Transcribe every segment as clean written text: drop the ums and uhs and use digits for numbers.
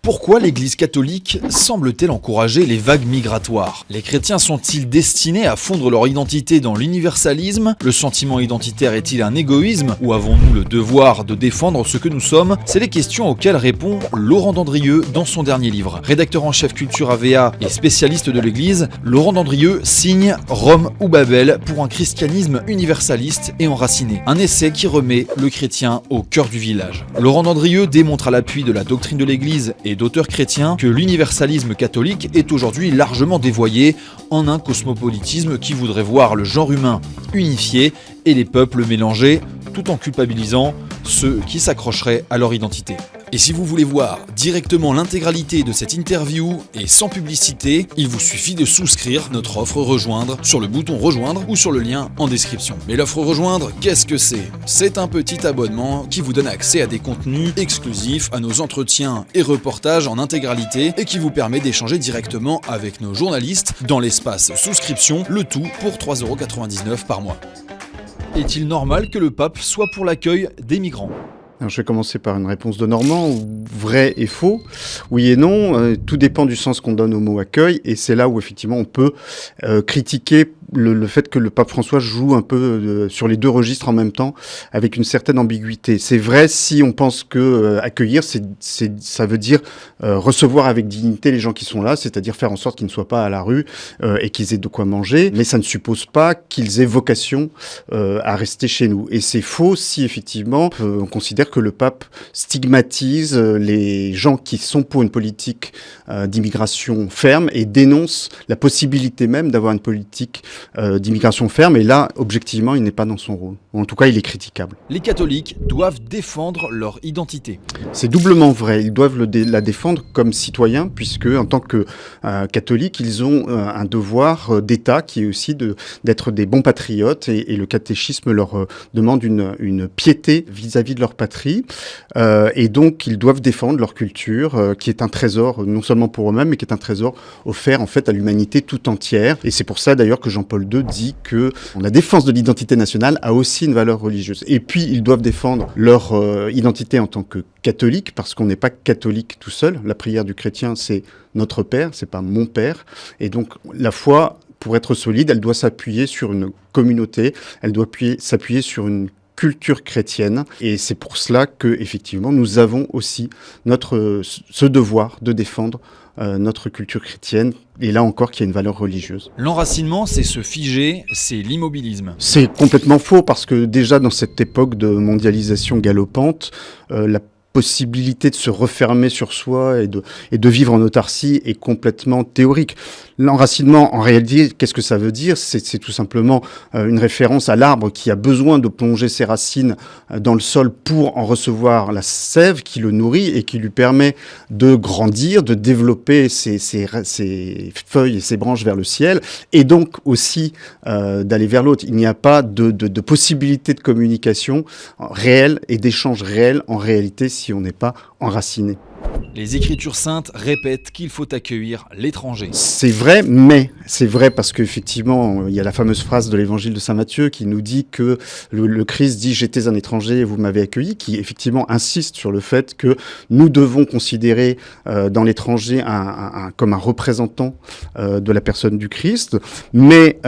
Pourquoi l'Église catholique semble-t-elle encourager les vagues migratoires ? Les chrétiens sont-ils destinés à fondre leur identité dans l'universalisme ? Le sentiment identitaire est-il un égoïsme ? Ou avons-nous le devoir de défendre ce que nous sommes ? C'est les questions auxquelles répond Laurent Dandrieux dans son dernier livre. Rédacteur en chef Culture AVA et spécialiste de l'Église, Laurent Dandrieux signe Rome ou Babel pour un christianisme universaliste et enraciné. Un essai qui remet le chrétien au cœur du village. Laurent Dandrieux démontre à l'appui de la doctrine de l'Église et d'auteurs chrétiens que l'universalisme catholique est aujourd'hui largement dévoyé en un cosmopolitisme qui voudrait voir le genre humain unifié et les peuples mélangés, tout en culpabilisant ceux qui s'accrocheraient à leur identité. Et si vous voulez voir directement l'intégralité de cette interview et sans publicité, il vous suffit de souscrire notre offre Rejoindre sur le bouton Rejoindre ou sur le lien en description. Mais l'offre Rejoindre, qu'est-ce que c'est ? C'est un petit abonnement qui vous donne accès à des contenus exclusifs, à nos entretiens et reportages en intégralité et qui vous permet d'échanger directement avec nos journalistes dans l'espace souscription, le tout pour 3,99€ par mois. Est-il normal que le pape soit pour l'accueil des migrants ? Alors, je vais commencer par une réponse de Normand, vrai et faux. Oui et non, tout dépend du sens qu'on donne au mot accueil, et c'est là où effectivement on peut critiquer le fait que le pape François joue un peu sur les deux registres en même temps, avec une certaine ambiguïté. C'est vrai si on pense que accueillir, ça veut dire recevoir avec dignité les gens qui sont là, c'est-à-dire faire en sorte qu'ils ne soient pas à la rue et qu'ils aient de quoi manger, mais ça ne suppose pas qu'ils aient vocation à rester chez nous. Et c'est faux si effectivement on considère que le pape stigmatise les gens qui sont pour une politique d'immigration ferme et dénonce la possibilité même d'avoir une politique d'immigration ferme, et là, objectivement, il n'est pas dans son rôle. En tout cas, il est critiquable. Les catholiques doivent défendre leur identité. C'est doublement vrai. Ils doivent la défendre comme citoyens, puisque, en tant que catholiques, ils ont un devoir d'État qui est aussi d'être des bons patriotes, et le catéchisme leur demande une piété vis-à-vis de leur patrie. Et donc, ils doivent défendre leur culture, qui est un trésor, non seulement pour eux-mêmes, mais qui est un trésor offert, en fait, à l'humanité tout entière. Et c'est pour ça, d'ailleurs, que Jean-Paul II dit que la défense de l'identité nationale a aussi une valeur religieuse. Et puis, ils doivent défendre leur identité en tant que catholique, parce qu'on n'est pas catholique tout seul. La prière du chrétien, c'est notre Père, c'est pas mon Père. Et donc, la foi, pour être solide, elle doit s'appuyer sur une communauté, elle doit s'appuyer sur une culture chrétienne, et c'est pour cela que effectivement nous avons aussi ce devoir de défendre notre culture chrétienne, et là encore qu'il y a une valeur religieuse. L'enracinement, c'est se figer, c'est l'immobilisme. C'est complètement faux, parce que déjà dans cette époque de mondialisation galopante, la possibilité de se refermer sur soi et de vivre en autarcie est complètement théorique. L'enracinement, en réalité, qu'est-ce que ça veut dire ? C'est tout simplement une référence à l'arbre qui a besoin de plonger ses racines dans le sol pour en recevoir la sève qui le nourrit et qui lui permet de grandir, de développer ses feuilles et ses branches vers le ciel, et donc aussi d'aller vers l'autre. Il n'y a pas de possibilité de communication réelle et d'échange réel en réalité si on n'est pas enraciné. Les Écritures saintes répètent qu'il faut accueillir l'étranger. C'est vrai, mais c'est vrai parce qu'effectivement, il y a la fameuse phrase de l'évangile de Saint Matthieu qui nous dit que le Christ dit « J'étais un étranger et vous m'avez accueilli », qui effectivement insiste sur le fait que nous devons considérer dans l'étranger comme un représentant de la personne du Christ. Mais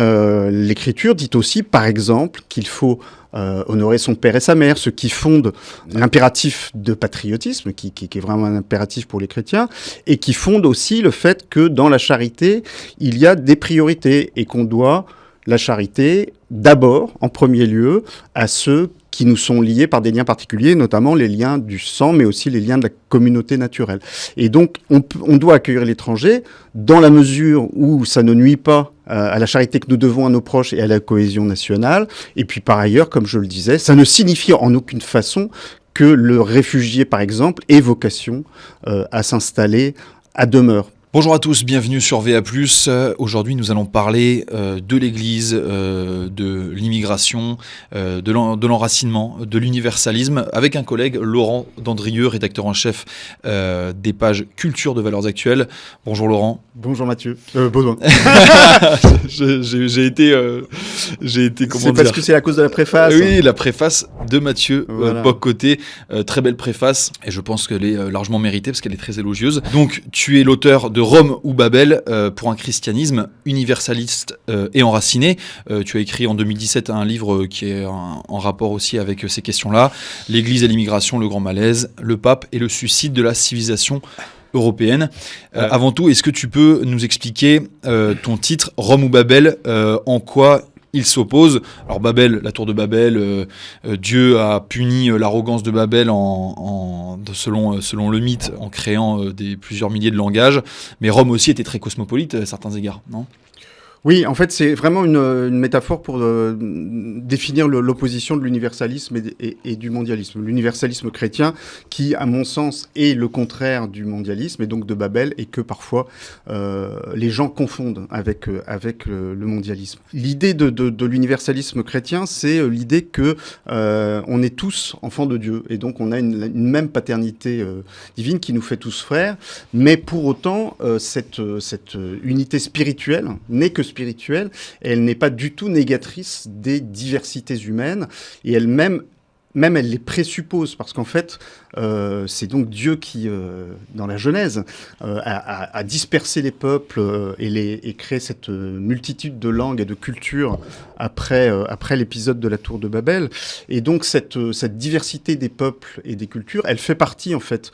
l'Écriture dit aussi, par exemple, qu'il faut honorer son père et sa mère, ce qui fonde l'impératif de patriotisme, qui est vraiment un impératif pour les chrétiens, et qui fonde aussi le fait que dans la charité, il y a des priorités, et qu'on doit la charité d'abord, en premier lieu, à ceux qui nous sont liés par des liens particuliers, notamment les liens du sang, mais aussi les liens de la communauté naturelle. Et donc, on doit accueillir l'étranger dans la mesure où ça ne nuit pas à la charité que nous devons à nos proches et à la cohésion nationale. Et puis, par ailleurs, comme je le disais, ça ne signifie en aucune façon que le réfugié, par exemple, ait vocation à s'installer à demeure. Bonjour à tous, bienvenue sur VA+. Aujourd'hui, nous allons parler de l'Église, de l'immigration, de l'enracinement, de l'universalisme, avec un collègue, Laurent Dandrieux, rédacteur en chef des pages Culture de Valeurs Actuelles. Bonjour Laurent. Bonjour Mathieu. Baudouin. J'ai été comment c'est dire ? Parce que c'est à cause de la préface. Oui, la préface de Mathieu Voilà. Bock-Côté. Très belle préface, et je pense qu'elle est largement méritée parce qu'elle est très élogieuse. Donc, tu es l'auteur de Rome ou Babel pour un christianisme universaliste et enraciné. Tu as écrit en 2017 un livre qui est en rapport aussi avec ces questions-là. L'Église et l'immigration, le grand malaise, le pape et le suicide de la civilisation européenne. Avant tout, est-ce que tu peux nous expliquer ton titre, Rome ou Babel, en quoi il s'oppose? Alors Babel, la tour de Babel, Dieu a puni l'arrogance de Babel selon le mythe en créant plusieurs milliers de langages, mais Rome aussi était très cosmopolite à certains égards, non ? Oui, en fait, c'est vraiment une métaphore pour définir l'opposition de l'universalisme et du mondialisme. L'universalisme chrétien, qui, à mon sens, est le contraire du mondialisme et donc de Babel, et que parfois les gens confondent avec le mondialisme. L'idée de l'universalisme chrétien, c'est l'idée que on est tous enfants de Dieu, et donc on a une même paternité divine qui nous fait tous frères, mais pour autant, cette unité spirituelle n'est que spirituelle, et elle n'est pas du tout négatrice des diversités humaines, et elle-même elle les présuppose, parce qu'en fait, c'est donc Dieu qui, dans la Genèse, a dispersé les peuples et créé cette multitude de langues et de cultures après l'épisode de la Tour de Babel. Et donc cette diversité des peuples et des cultures, elle fait partie en fait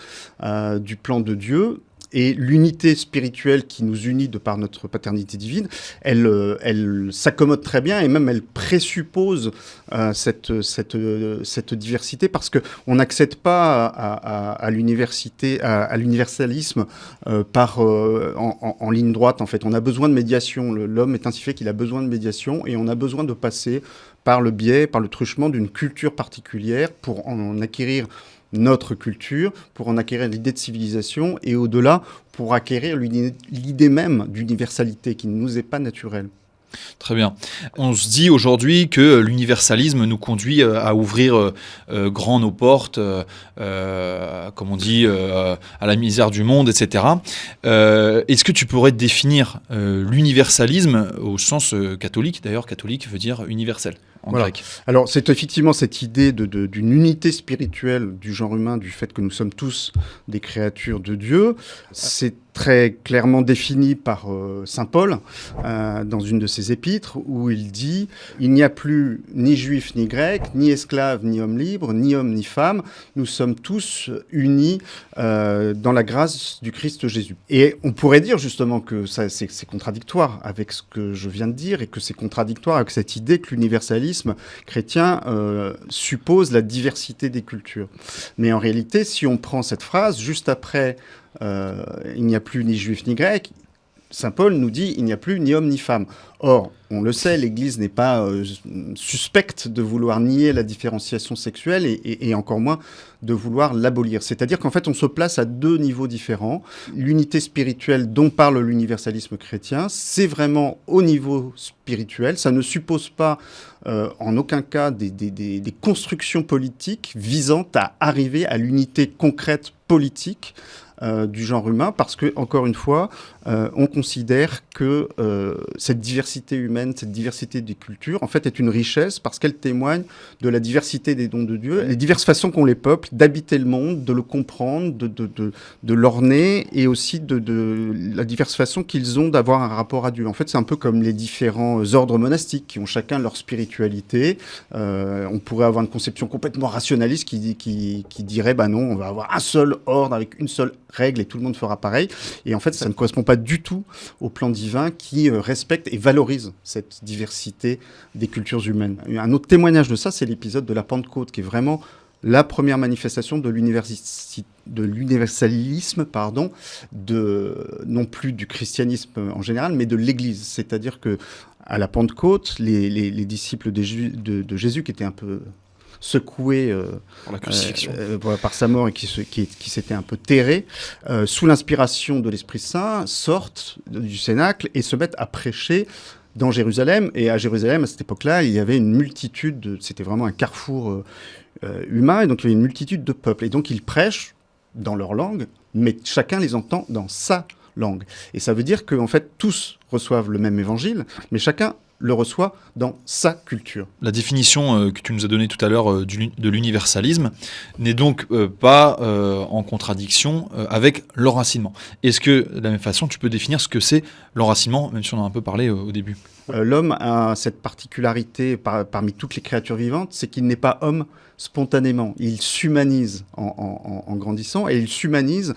du plan de Dieu. Et l'unité spirituelle qui nous unit de par notre paternité divine, elle s'accommode très bien, et même elle présuppose cette diversité, parce qu'on n'accède pas à l'universalisme en ligne droite. En fait, on a besoin de médiation. L'homme est ainsi fait qu'il a besoin de médiation, et on a besoin de passer par le truchement d'une culture particulière pour en acquérir notre culture, pour en acquérir l'idée de civilisation, et au-delà, pour acquérir l'idée même d'universalité qui ne nous est pas naturelle. Très bien. On se dit aujourd'hui que l'universalisme nous conduit à ouvrir grand nos portes, comme on dit, à la misère du monde, etc. Est-ce que tu pourrais définir l'universalisme au sens catholique? D'ailleurs, catholique veut dire universel en grec. Alors, c'est effectivement cette idée d'une unité spirituelle du genre humain, du fait que nous sommes tous des créatures de Dieu. C'est très clairement défini par saint Paul dans une de ses épîtres, où il dit « Il n'y a plus ni juif ni grec, ni esclave ni homme libre, ni homme ni femme. Nous sommes tous unis dans la grâce du Christ Jésus. » Et on pourrait dire justement que c'est contradictoire avec ce que je viens de dire, et que c'est contradictoire avec cette idée que l'universalisme chrétien suppose la diversité des cultures. Mais en réalité, si on prend cette phrase, juste après « il n'y a plus ni juif ni grec », saint Paul nous dit « il n'y a plus ni homme ni femme ». Or, on le sait, l'Église n'est pas suspecte de vouloir nier la différenciation sexuelle, et encore moins de vouloir l'abolir. C'est-à-dire qu'en fait, on se place à deux niveaux différents. L'unité spirituelle dont parle l'universalisme chrétien, c'est vraiment au niveau spirituel. Ça ne suppose pas en aucun cas des constructions politiques visant à arriver à l'unité concrète politique du genre humain, parce que, encore une fois, on considère que cette diversité humaine, cette diversité des cultures, en fait, est une richesse, parce qu'elle témoigne de la diversité des dons de Dieu, les diverses façons qu'ont les peuples d'habiter le monde, de le comprendre, de l'orner, et aussi de la diverse façon qu'ils ont d'avoir un rapport à Dieu. En fait, c'est un peu comme les différents ordres monastiques qui ont chacun leur spiritualité. On pourrait avoir une conception complètement rationaliste qui dirait, bah non, on va avoir un seul ordre avec une seule règle et tout le monde fera pareil. Et en fait, ça ne correspond pas du tout au plan divin qui respecte et valorise cette diversité des cultures humaines. Un autre témoignage de ça, c'est l'épisode de la Pentecôte, qui est vraiment la première manifestation de l'universalisme, non plus du christianisme en général, mais de l'Église. C'est-à-dire que à la Pentecôte, les disciples de Jésus, qui étaient un peu secoués par sa mort, et qui s'étaient un peu terrés, sous l'inspiration de l'Esprit Saint, sortent du Cénacle et se mettent à prêcher dans Jérusalem. Et à Jérusalem, à cette époque-là, il y avait une multitude, c'était vraiment un carrefour humain, et donc il y avait une multitude de peuples. Et donc ils prêchent dans leur langue, mais chacun les entend dans sa langue. Et ça veut dire qu'en fait, tous reçoivent le même évangile, mais chacun le reçoit dans sa culture. La définition que tu nous as donnée tout à l'heure de l'universalisme n'est donc pas en contradiction avec l'enracinement. Est-ce que, de la même façon, tu peux définir ce que c'est l'enracinement, même si on en a un peu parlé au début? L'homme a cette particularité parmi toutes les créatures vivantes, c'est qu'il n'est pas homme spontanément. Il s'humanise en grandissant, et il s'humanise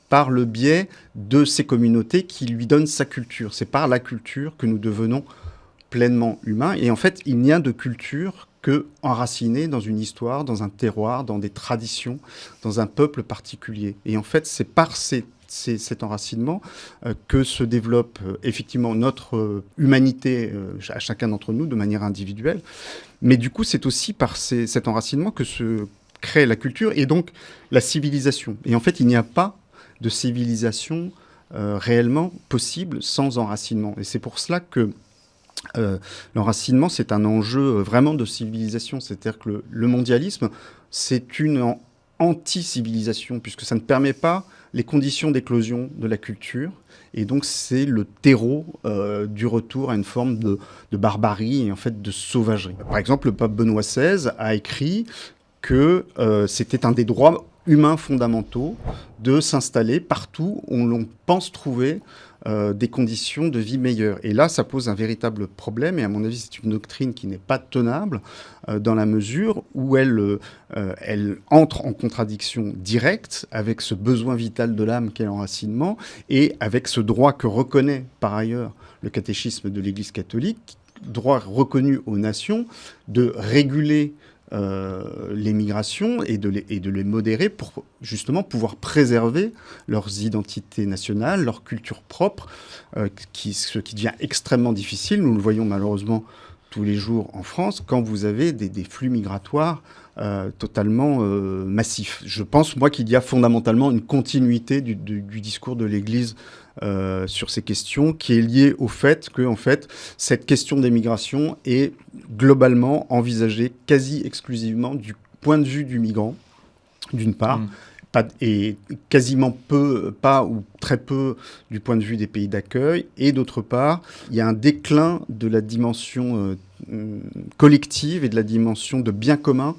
par le biais de ces communautés qui lui donnent sa culture. C'est par la culture que nous devenons pleinement humain. Et en fait, il n'y a de culture que enracinée dans une histoire, dans un terroir, dans des traditions, dans un peuple particulier. Et en fait, c'est par cet enracinement que se développe effectivement notre humanité à chacun d'entre nous de manière individuelle. Mais du coup, c'est aussi par cet enracinement que se crée la culture et donc la civilisation. Et en fait, il n'y a pas de civilisation réellement possible sans enracinement. Et c'est pour cela que l'enracinement, c'est un enjeu vraiment de civilisation. C'est-à-dire que le mondialisme, c'est une anti-civilisation, puisque ça ne permet pas les conditions d'éclosion de la culture. Et donc, c'est le terreau du retour à une forme de barbarie et en fait de sauvagerie. Par exemple, le pape Benoît XVI a écrit que c'était un des droits humains fondamentaux de s'installer partout où l'on pense trouver des conditions de vie meilleures. Et là, ça pose un véritable problème, et à mon avis, c'est une doctrine qui n'est pas tenable dans la mesure où elle entre en contradiction directe avec ce besoin vital de l'âme qu'est l'enracinement, et avec ce droit que reconnaît par ailleurs le catéchisme de l'Église catholique, droit reconnu aux nations de réguler les migrations et de les modérer pour justement pouvoir préserver leurs identités nationales, leur culture propre, ce qui devient extrêmement difficile. Nous le voyons malheureusement tous les jours en France quand vous avez des flux migratoires totalement massifs. Je pense, moi, qu'il y a fondamentalement une continuité du discours de l'Église sur ces questions, qui est liée au fait que, en fait, cette question des migrations est globalement envisagée quasi exclusivement du point de vue du migrant, d'une part, et quasiment pas ou très peu du point de vue des pays d'accueil, et d'autre part, il y a un déclin de la dimension collective et de la dimension de bien commun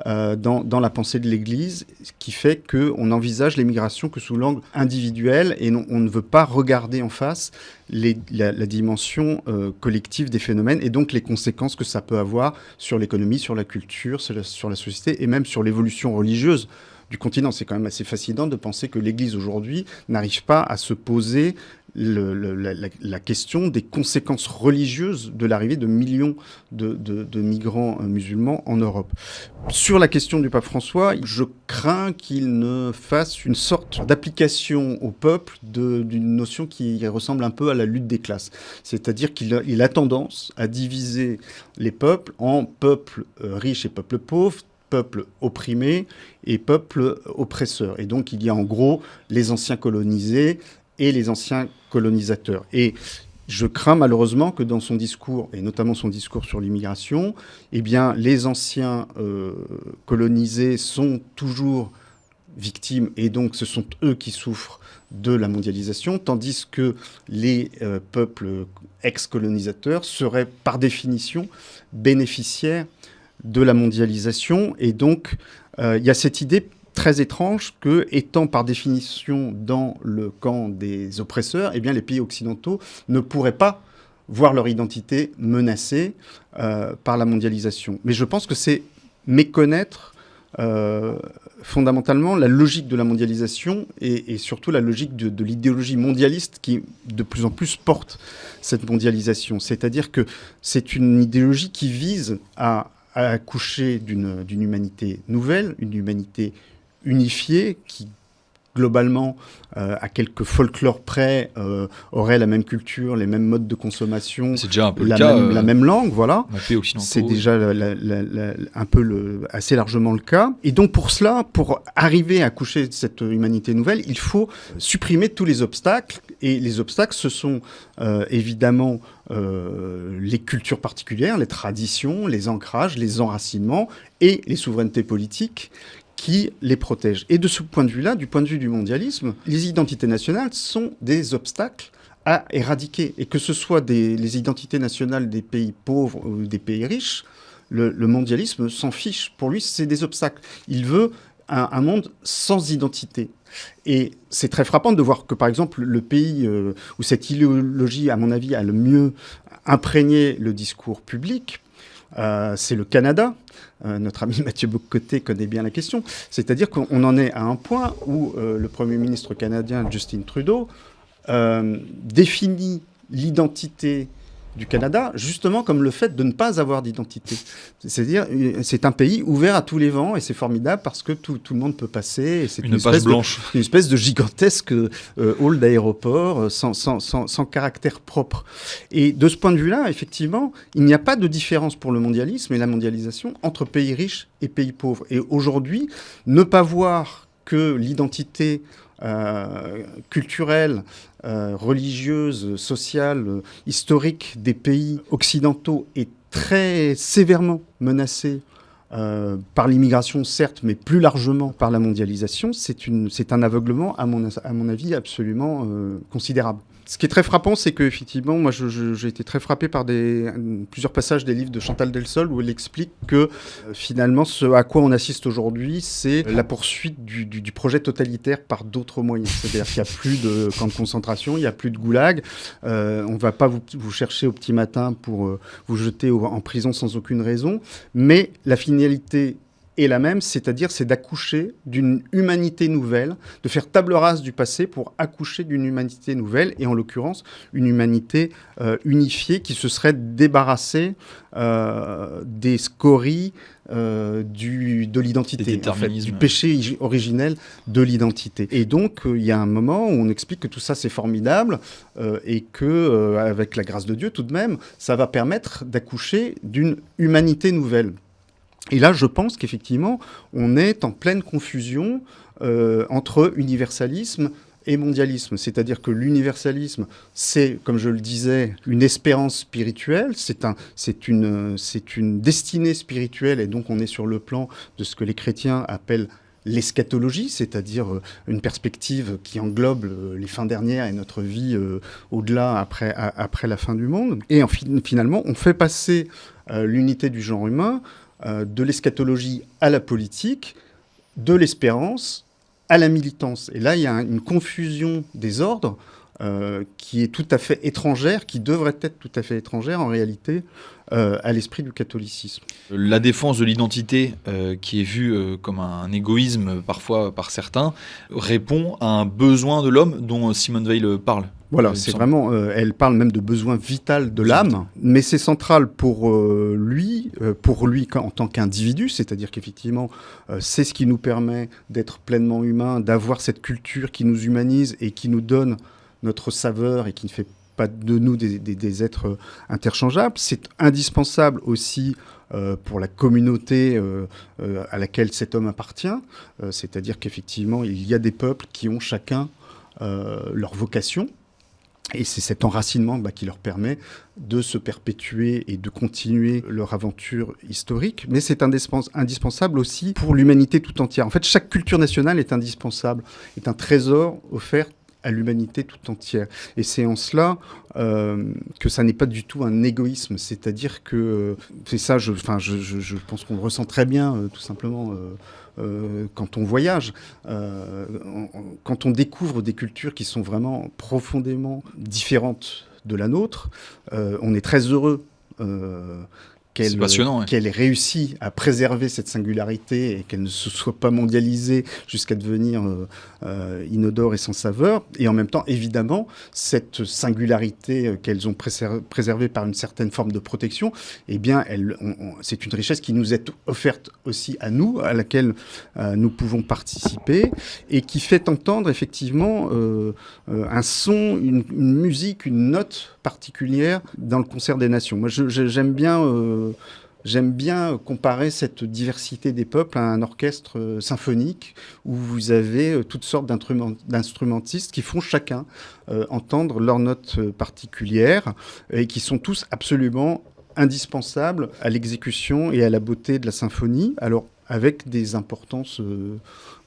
dans la pensée de l'Église, ce qui fait qu'on envisage les migrations que sous l'angle individuel, et on ne veut pas regarder en face la dimension collective des phénomènes, et donc les conséquences que ça peut avoir sur l'économie, sur la culture, sur la société, et même sur l'évolution religieuse du continent. C'est quand même assez fascinant de penser que l'Église aujourd'hui n'arrive pas à se poser la question des conséquences religieuses de l'arrivée de millions de migrants musulmans en Europe. Sur la question du pape François, je crains qu'il ne fasse une sorte d'application au peuple d'une notion qui ressemble un peu à la lutte des classes. C'est-à-dire qu'il a tendance à diviser les peuples en peuples riches et peuples pauvres, peuples opprimés et peuples oppresseurs. Et donc, il y a en gros les anciens colonisés et les anciens colonisateurs. Et je crains malheureusement que dans son discours, et notamment son discours sur l'immigration, eh bien, les anciens colonisés sont toujours victimes, et donc ce sont eux qui souffrent de la mondialisation, tandis que les peuples ex-colonisateurs seraient par définition bénéficiaires de la mondialisation. Et donc, il y a cette idée très étrange que, étant par définition dans le camp des oppresseurs, eh bien, les pays occidentaux ne pourraient pas voir leur identité menacée par la mondialisation. Mais je pense que c'est méconnaître fondamentalement la logique de la mondialisation et surtout la logique de l'idéologie mondialiste qui de plus en plus porte cette mondialisation. C'est-à-dire que c'est une idéologie qui vise à accoucher d'une humanité nouvelle, une humanité unifiée qui, globalement, à quelques folklores près, aurait la même culture, les mêmes modes de consommation, c'est déjà un peu la même langue, voilà. C'est déjà un peu assez largement le cas. Et donc pour cela, pour arriver à accoucher de cette humanité nouvelle, il faut supprimer tous les obstacles. Et les obstacles, ce sont évidemment les cultures particulières, les traditions, les ancrages, les enracinements et les souverainetés politiques qui les protègent. Et de ce point de vue-là, du point de vue du mondialisme, les identités nationales sont des obstacles à éradiquer. Et que ce soit les identités nationales des pays pauvres ou des pays riches, le mondialisme s'en fiche. Pour lui, c'est des obstacles. Il veut un monde sans identité. Et c'est très frappant de voir que, par exemple, le pays où cette idéologie, à mon avis, a le mieux imprégné le discours public, c'est le Canada. Notre ami Mathieu Bock-Côté connaît bien la question. C'est-à-dire qu'on en est à un point où le Premier ministre canadien, Justin Trudeau, définit l'identité du Canada, justement comme le fait de ne pas avoir d'identité. C'est-à-dire, c'est un pays ouvert à tous les vents, et c'est formidable parce que tout le monde peut passer. Et c'est une page blanche. Une espèce de gigantesque hall d'aéroport sans caractère propre. Et de ce point de vue-là, effectivement, il n'y a pas de différence pour le mondialisme et la mondialisation entre pays riches et pays pauvres. Et aujourd'hui, ne pas voir que l'identité culturelle, religieuse, sociale, historique des pays occidentaux est très sévèrement menacée par l'immigration, certes, mais plus largement par la mondialisation, c'est un aveuglement, à mon avis, absolument considérable. Ce qui est très frappant, c'est qu'effectivement, moi, j'ai été très frappé par plusieurs passages des livres de Chantal Delsol où elle explique que finalement, ce à quoi on assiste aujourd'hui, c'est la poursuite du projet totalitaire par d'autres moyens. C'est-à-dire qu'il n'y a plus de camps de concentration, il n'y a plus de goulag. On ne va pas vous chercher au petit matin pour vous jeter en prison sans aucune raison. Mais la finalité est la même, c'est-à-dire c'est d'accoucher d'une humanité nouvelle, de faire table rase du passé pour accoucher d'une humanité nouvelle, et en l'occurrence une humanité unifiée qui se serait débarrassée des scories de l'identité, en fait, du péché originel de l'identité. Et donc il y a un moment où on explique que tout ça c'est formidable et que avec la grâce de Dieu tout de même, ça va permettre d'accoucher d'une humanité nouvelle. Et là, je pense qu'effectivement, on est en pleine confusion entre universalisme et mondialisme. C'est-à-dire que l'universalisme, c'est, comme je le disais, une espérance spirituelle, c'est une destinée spirituelle, et donc on est sur le plan de ce que les chrétiens appellent l'eschatologie, c'est-à-dire une perspective qui englobe les fins dernières et notre vie au-delà, après la fin du monde. Et finalement, on fait passer l'unité du genre humain de l'eschatologie à la politique, de l'espérance à la militance. Et là, il y a une confusion des ordres qui est tout à fait étrangère, qui devrait être tout à fait étrangère en réalité à l'esprit du catholicisme. La défense de l'identité, qui est vue comme un égoïsme parfois par certains, répond à un besoin de l'homme dont Simone Weil parle. Voilà, c'est vraiment, elle parle même de besoin vital de l'âme, mais c'est central pour lui en tant qu'individu, c'est-à-dire qu'effectivement, c'est ce qui nous permet d'être pleinement humains, d'avoir cette culture qui nous humanise et qui nous donne notre saveur et qui ne fait pas de nous des êtres interchangeables. C'est indispensable aussi pour la communauté à laquelle cet homme appartient, c'est-à-dire qu'effectivement, il y a des peuples qui ont chacun leur vocation. Et c'est cet enracinement qui leur permet de se perpétuer et de continuer leur aventure historique. Mais c'est indispensable aussi pour l'humanité tout entière. En fait, chaque culture nationale est indispensable, est un trésor offert à l'humanité tout entière. Et c'est en cela que ça n'est pas du tout un égoïsme. C'est-à-dire que c'est ça, je pense qu'on le ressent très bien, tout simplement, quand on voyage, quand on découvre des cultures qui sont vraiment profondément différentes de la nôtre, on est très heureux qu'elle ait réussi à préserver cette singularité et qu'elle ne se soit pas mondialisée jusqu'à devenir inodore et sans saveur. Et en même temps, évidemment, cette singularité qu'elles ont préservée par une certaine forme de protection, eh bien, c'est une richesse qui nous est offerte aussi à nous, à laquelle nous pouvons participer, et qui fait entendre effectivement un son, une musique, une note particulière dans le concert des nations. Moi, j'aime bien comparer cette diversité des peuples à un orchestre symphonique où vous avez toutes sortes d'instrumentistes qui font chacun entendre leurs notes particulières et qui sont tous absolument indispensables à l'exécution et à la beauté de la symphonie, alors avec des importances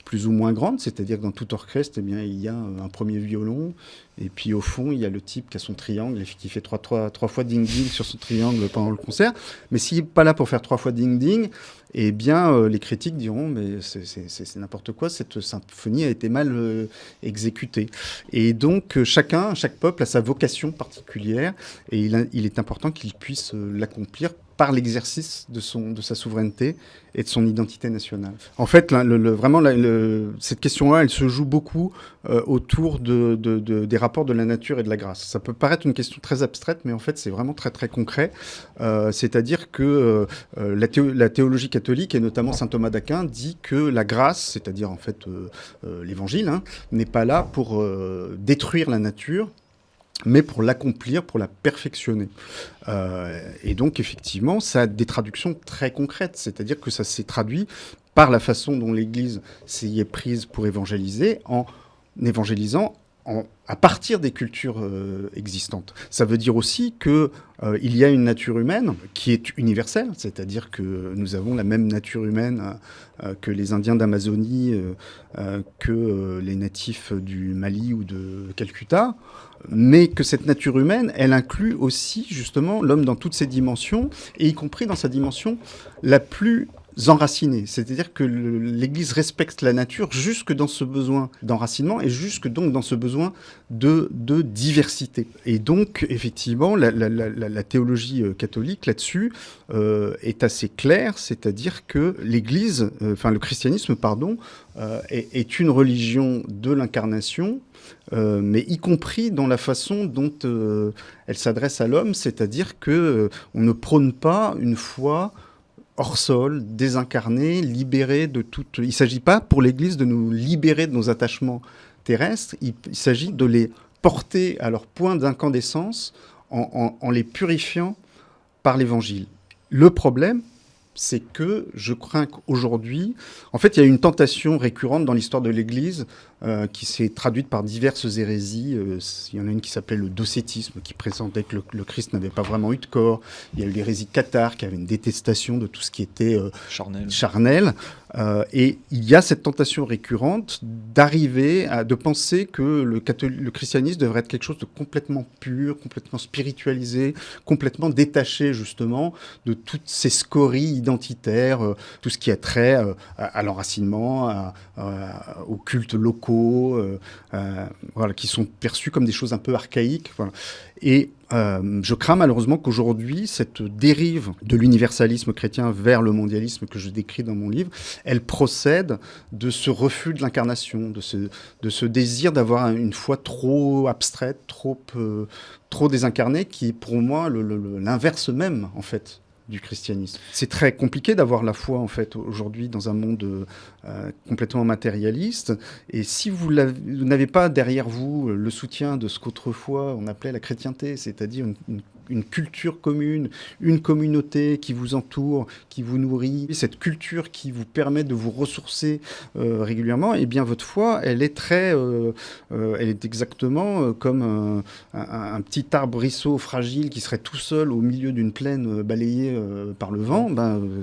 plus ou moins grande, c'est-à-dire que dans tout orchestre, eh bien, il y a un premier violon, et puis au fond, il y a le type qui a son triangle, et qui fait trois fois ding-ding sur son triangle pendant le concert. Mais s'il n'est pas là pour faire 3 fois ding-ding, eh bien, les critiques diront, mais c'est n'importe quoi, cette symphonie a été mal exécutée. Et donc, chaque peuple a sa vocation particulière, et il est important qu'il puisse l'accomplir par l'exercice de sa souveraineté et de son identité nationale. En fait, vraiment, cette question-là, elle se joue beaucoup autour des rapports de la nature et de la grâce. Ça peut paraître une question très abstraite, mais en fait, c'est vraiment très, très concret. C'est-à-dire que la théologie catholique, et notamment saint Thomas d'Aquin, dit que la grâce, c'est-à-dire en fait l'évangile, n'est pas là pour détruire la nature, mais pour l'accomplir, pour la perfectionner. Et donc, effectivement, ça a des traductions très concrètes, c'est-à-dire que ça s'est traduit par la façon dont l'Église s'y est prise pour évangéliser, en évangélisant à partir des cultures existantes. Ça veut dire aussi qu'il y a une nature humaine qui est universelle, c'est-à-dire que nous avons la même nature humaine que les Indiens d'Amazonie, que les natifs du Mali ou de Calcutta, mais que cette nature humaine, elle inclut aussi justement l'homme dans toutes ses dimensions, et y compris dans sa dimension la plus enracinée. C'est-à-dire que l'Église respecte la nature jusque dans ce besoin d'enracinement et jusque donc dans ce besoin de diversité. Et donc, effectivement, la théologie catholique là-dessus est assez claire, c'est-à-dire que l'Église, le christianisme, pardon, est une religion de l'incarnation, mais y compris dans la façon dont elle s'adresse à l'homme, c'est-à-dire que on ne prône pas une foi hors sol, désincarné, libéré de toute... Il ne s'agit pas pour l'Église de nous libérer de nos attachements terrestres, il s'agit de les porter à leur point d'incandescence en les purifiant par l'Évangile. Le problème, c'est que je crains qu'aujourd'hui... En fait, il y a une tentation récurrente dans l'histoire de l'Église qui s'est traduite par diverses hérésies. Il y en a une qui s'appelait le docétisme, qui présentait que le Christ n'avait pas vraiment eu de corps. Il y a eu l'hérésie cathare, qui avait une détestation de tout ce qui était charnel. Et il y a cette tentation récurrente de penser que le christianisme devrait être quelque chose de complètement pur, complètement spiritualisé, complètement détaché justement de toutes ces scories identitaires, tout ce qui a trait à l'enracinement, aux cultes locaux, qui sont perçus comme des choses un peu archaïques. Voilà. Et je crains malheureusement qu'aujourd'hui, cette dérive de l'universalisme chrétien vers le mondialisme que je décris dans mon livre, elle procède de ce refus de l'incarnation, de ce désir d'avoir une foi trop abstraite, trop désincarnée, qui est pour moi l'inverse même, en fait, du christianisme. C'est très compliqué d'avoir la foi, en fait, aujourd'hui, dans un monde complètement matérialiste. Et si vous n'avez pas derrière vous le soutien de ce qu'autrefois on appelait la chrétienté, c'est-à-dire une culture commune, une communauté qui vous entoure, qui vous nourrit, cette culture qui vous permet de vous ressourcer régulièrement, eh bien votre foi, elle est exactement comme un petit arbrisseau fragile qui serait tout seul au milieu d'une plaine balayée par le vent.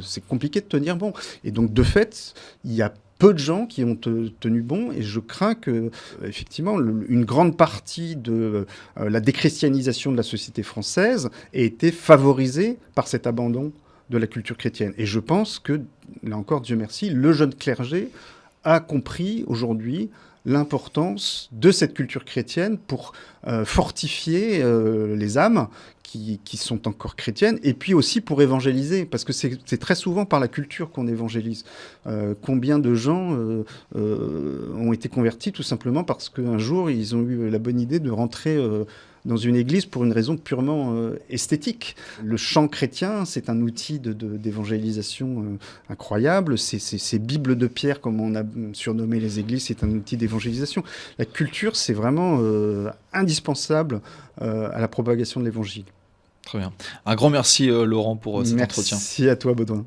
C'est compliqué de tenir bon. Et donc de fait, il y a peu de gens qui ont tenu bon, et je crains que, effectivement, une grande partie de la déchristianisation de la société française ait été favorisée par cet abandon de la culture chrétienne. Et je pense que, là encore, Dieu merci, le jeune clergé a compris aujourd'hui l'importance de cette culture chrétienne pour fortifier les âmes qui sont encore chrétiennes, et puis aussi pour évangéliser, parce que c'est très souvent par la culture qu'on évangélise. Combien de gens ont été convertis tout simplement parce qu'un jour, ils ont eu la bonne idée de rentrer dans une église pour une raison purement esthétique. Le chant chrétien, c'est un outil d'évangélisation incroyable. Ces Bibles de pierre, comme on a surnommé les églises, c'est un outil d'évangélisation. La culture, c'est vraiment indispensable à la propagation de l'évangile. Très bien. Un grand merci, Laurent, pour cet entretien. Merci à toi, Baudouin.